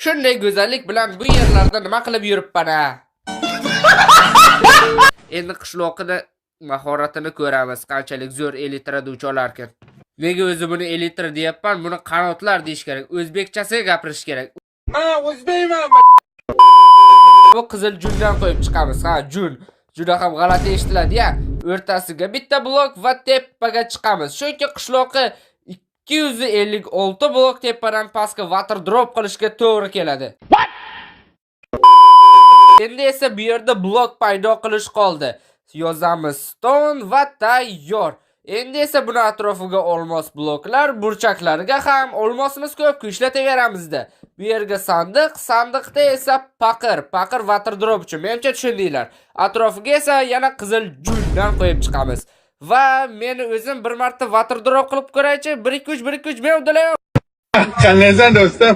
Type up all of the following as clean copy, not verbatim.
Shunday go'zallik bilan bu yerlarda nima qilib yuribman-a? Endi qishloqida mahoratini ko'ramiz, qanchalik zo'r elitrada ucholarkan. Nega o'zi buni elitr deyapman? Buni qanotlar deyish kerak. O'zbekchasiga gapirish kerak. Ha, o'zbekman. Bu qizil jundan qo'yib chiqamiz. Ha, jun. Juda ham g'alati eshitiladi-ya. O'rtasiga bitta blok va tepaga chiqamiz. Chunki qishloqqa 256 blok tepadan pastga water drop qilishga to'g'ri keladi. Endi esa bu yerda blok paydo qilish qoldi. Yozamiz stone va tayyor. Endi esa buni atrofiga olmos bloklar, burchaklariga ham olmosimiz ko'p, ishlataveramizda. Bu yerga sandiq, sandiqda esa paqir water drop uchun. Menimcha tushundinglar. Atrofiga esa yana qizil jundan qo'yib chiqamiz. Va meni o'zim bir marta water drop qilib ko'raychi. 1-2-3 men uddalayman. Qanaysan do'stim?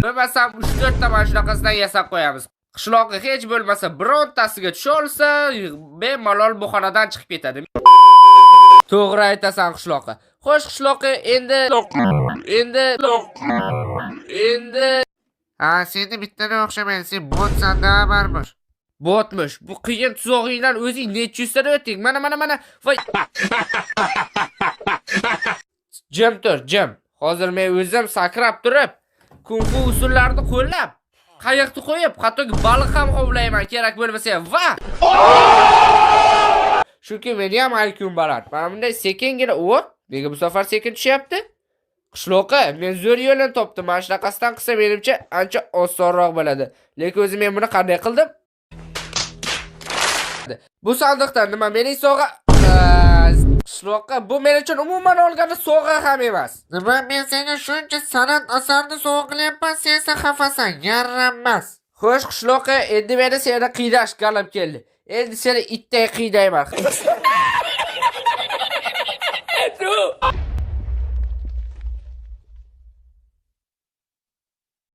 Bo'lmasam 3-4 ta mana shunaqasidan yasab qo'yamiz. Qishloqqa hech bo'lmasa birontasiga tusha olsa, bemalol bu xonadan chiqib ketadi. To'g'ri aytasan qishloqqa. Xo'sh qishloqqa endi ha, seni bittadan o'xshamaydi. Sen botsan-da barmish. Botmish. Bu qiyin tuzog'ingdan o'zing necha yuztadan o'tding. Mana. Voy. Jim tur, jim. Hozir men o'zim sakrab turib, kung fu usullarini qo'llab, qayiqni qo'yib, hattoki baliq ham ovlayman kerak bo'lmasa ham. Va! Chunki meni ham IQ'm baland. Mana bunday sekingina o't, nega bu safar sekin tushyapti? Qishloqqa men zo'r yo'lini topdim. Mana shunaqasidan qilsa menimcha ancha osonroq bo'ladi. Lekin o'zim men buni qanday qildim? Bu sandiqdan nima mening sovg'a? Qishloqqa bu men uchun umuman olganda sovg'a ham emas. Nima men senga shuncha san'at asarini sovg'a qilyapman, sen esa xafasan, yarramas. Xo'sh qishloqqa, endi meni seni qiydash galib keldi. Endi seni itday qiydayman.